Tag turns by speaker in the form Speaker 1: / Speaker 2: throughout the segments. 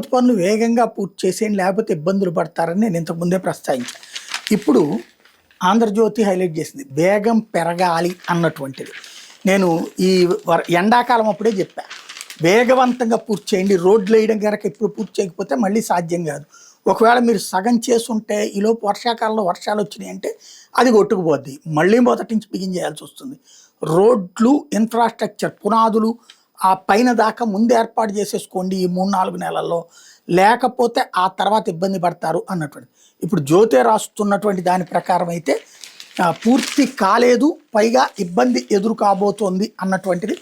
Speaker 1: అమరావతి పనులు వేగంగా పూర్తి చేసేయండి, లేకపోతే ఇబ్బందులు పడతారని నేను ఇంతకుముందే ప్రస్తావించాను. ఇప్పుడు ఆంధ్రజ్యోతి హైలైట్ చేసింది వేగం పెరగాలి అన్నటువంటిది. నేను ఈ ఎండాకాలం అప్పుడే చెప్పా, వేగవంతంగా పూర్తి చేయండి, రోడ్లు వేయడం కనుక ఇప్పుడు పూర్తి చేయకపోతే మళ్ళీ సాధ్యం కాదు. ఒకవేళ మీరు సగం చేసుంటే ఈలోపు వర్షాకాలంలో వర్షాలు వచ్చినాయి అంటే అది కొట్టుకుపోద్ది, మళ్ళీ మొదటి నుంచి బిగిన్ చేయాల్సి వస్తుంది. రోడ్లు, ఇన్ఫ్రాస్ట్రక్చర్, పునాదులు ఆ పైన దాకా ముందు ఏర్పాటు చేసేసుకోండి ఈ 3-4 నెలల్లో, లేకపోతే ఆ తర్వాత ఇబ్బంది పడతారు అన్నటువంటి. ఇప్పుడు జ్యోతి రాస్తున్నటువంటి దాని ప్రకారం అయితే పూర్తి కాలేదు, పైగా ఇబ్బంది ఎదురు కాబోతోంది అన్నటువంటిది.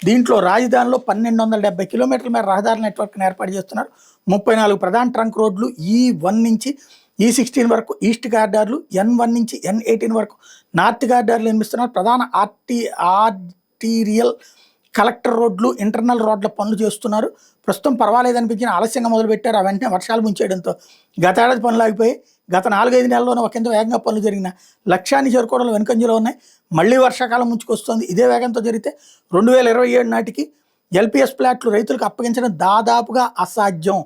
Speaker 1: దీంట్లో రాజధానిలో 1270 కిలోమీటర్ల మేర రహదారి నెట్వర్క్ని ఏర్పాటు చేస్తున్నారు. 34 ప్రధాన ట్రంక్ రోడ్లు E1 నుంచి E16 వరకు ఈస్ట్ కారిడార్లు, N1 నుంచి N18 వరకు నార్త్ కారిడార్లు నిర్మిస్తున్నారు. ప్రధాన ఆర్టీరియల్, కలెక్టర్ రోడ్లు, ఇంటర్నల్ రోడ్ల పనులు చేస్తున్నారు. ప్రస్తుతం పర్వాలేదనిపించిన ఆలస్యంగా మొదలుపెట్టారు. ఆ వెంటనే వర్షాలు ముంచేయడంతో గతేడాది పనులు ఆగిపోయి గత 4-5 నెలల్లోనే ఒకంత వేగంగా పనులు జరిగిన లక్ష్యాన్ని చేరుకోవడంలో వెనుకంజలో ఉన్నాయి. మళ్ళీ వర్షాకాలం ముంచుకొస్తుంది. ఇదే వేగంతో జరిగితే 2027 నాటికి ఎల్పిఎస్ ప్లాట్లు రైతులకు అప్పగించడం దాదాపుగా అసాధ్యం.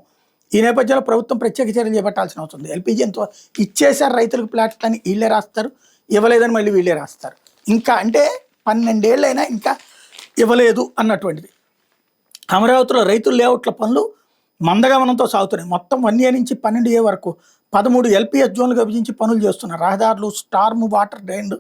Speaker 1: ఈ నేపథ్యంలో ప్రభుత్వం ప్రత్యేక చర్యలు చేపట్టాల్సిన అవసరం ఉంది. ఎల్పిజి ఎంతో ఇచ్చేశారు రైతులకు ప్లాట్లని, వీళ్ళే రాస్తారు, ఇవ్వలేదని మళ్ళీ వీళ్ళే రాస్తారు. ఇంకా అంటే 12 ఏళ్ళైనా ఇంకా ఇవ్వలేదు అన్నటువంటిది. అమరావతిలో రైతుల లేఅవుట్ల పనులు మందగమనంతో సాగుతున్నాయి. మొత్తం 1A నుంచి 12A వరకు 13 ఎల్పిఎస్ జోన్లు విభజించి పనులు చేస్తున్నారు. రహదారులు, స్టార్మ్ వాటర్ డ్రైన్లు,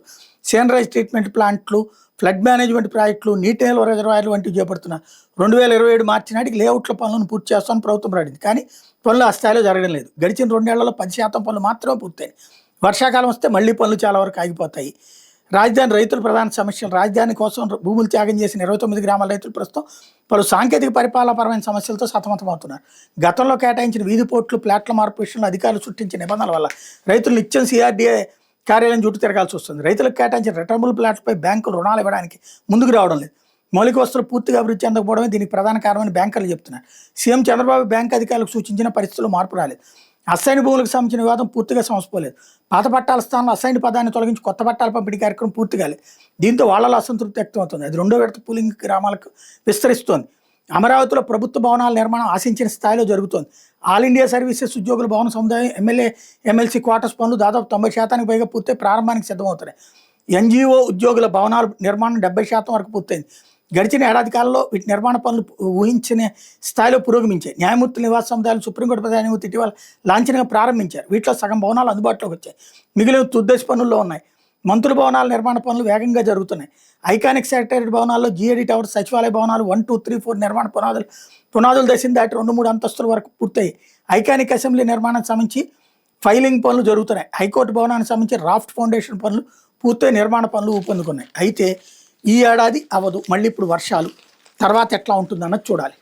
Speaker 1: సేనరైజ్ ట్రీట్మెంట్ ప్లాంట్లు, ఫ్లడ్ మేనేజ్మెంట్ ప్రాజెక్టులు, నీటి నిల్వ రిజర్వాయర్లు వంటివి చేపడుతున్నారు. 2027 మార్చి నాటికి లేఅవుట్ల పనులను పూర్తి చేస్తామని ప్రభుత్వం ప్రకటించింది. కానీ పనులు ఆ స్థాయిలో జరగడం లేదు. గడిచిన 2 ఏళ్లలో 10% పనులు మాత్రమే పూర్తయ్యాయి. వర్షాకాలం వస్తే మళ్ళీ పనులు చాలా వరకు ఆగిపోతాయి. రాజధాని రైతుల ప్రధాన సమస్యలు. రాజధాని కోసం భూములు త్యాగం చేసిన 29 గ్రామాల రైతులు ప్రస్తుతం పలు సాంకేతిక పరిపాలనపరమైన సమస్యలతో సతమతమవుతున్నారు. గతంలో కేటాయించిన వీధి పోర్టులు, ప్లాట్ల మార్పు విషయంలో అధికారులు సృష్టించిన నిబంధనల వల్ల రైతులు నిత్యం CRDA కార్యాలయం చుట్టూ తిరగాల్సి వస్తుంది. రైతులకు కేటాయించిన రిటర్నబుల్ ప్లాట్లపై బ్యాంకులు రుణాలు ఇవ్వడానికి ముందుకు రావడం లేదు. మౌలిక వస్తువులు పూర్తిగా అభివృద్ధి చెందకపోవడమే దీనికి ప్రధాన కారణమని బ్యాంకర్లు చెప్తున్నారు. సీఎం చంద్రబాబు బ్యాంకు అధికారులకు సూచించిన పరిస్థితుల్లో మార్పు రాలేదు. అసైన్ భూములకు సంబంధించిన వివాదం పూర్తిగా సమసిపోలేదు. పాత పట్టాల స్థానంలో అసైన్ పదాన్ని తొలగించి కొత్త పట్టాల పంపిణీ కార్యక్రమం పూర్తి కాలేదు. దీంతో వాళ్లలో అసంతృప్తి వ్యక్తమవుతుంది. అది 2వ విడత పూలింగ్ గ్రామాలకు విస్తరిస్తోంది. అమరావతిలో ప్రభుత్వ భవనాల నిర్మాణం ఆశించిన స్థాయిలో జరుగుతోంది. ఆల్ ఇండియా సర్వీసెస్ ఉద్యోగుల భవన సముదాయం, ఎమ్మెల్యే ఎమ్మెల్సీ క్వార్టర్స్ పనులు దాదాపు 90% పైగా పూర్తయి ప్రారంభానికి సిద్ధమవుతున్నాయి. NGO ఉద్యోగుల భవనాల నిర్మాణం 70% వరకు పూర్తయింది. గడిచిన ఏడాది కాలంలో వీటి నిర్మాణ పనులు ఊహించిన స్థాయిలో పురోగమించాయి. న్యాయమూర్తుల నివాస సముదాయాలు సుప్రీంకోర్టు ప్రధాన న్యాయమూర్తి ఇటీవల లాంఛనంగా ప్రారంభించారు. వీటిలో సగం భవనాలు అందుబాటులోకి వచ్చాయి. మిగిలిన తుద్దశ పనుల్లో ఉన్నాయి. మంత్రుల భవనాల నిర్మాణ పనులు వేగంగా జరుగుతున్నాయి. ఐకానిక్ సెక్రటేరియట్ భవనాల్లో GAD టవర్స్, సచివాలయ భవనాలు 1, 2, 3, 4 నిర్మాణ పునాదులు దశని దాటి 2-3 అంతస్తుల వరకు పూర్తయ్యాయి. ఐకానిక్ అసెంబ్లీ నిర్మాణానికి సంబంధించి ఫైలింగ్ పనులు జరుగుతున్నాయి. హైకోర్టు భవనానికి సంబంధించి రాఫ్ట్ ఫౌండేషన్ పనులు పూర్తయి నిర్మాణ పనులు ఊపందుకున్నాయి. అయితే ఈ ఏడాది అవ్వదు. మళ్ళీ ఇప్పుడు వర్షాలు, తర్వాత ఎట్లా ఉంటుందన్నది చూడాలి.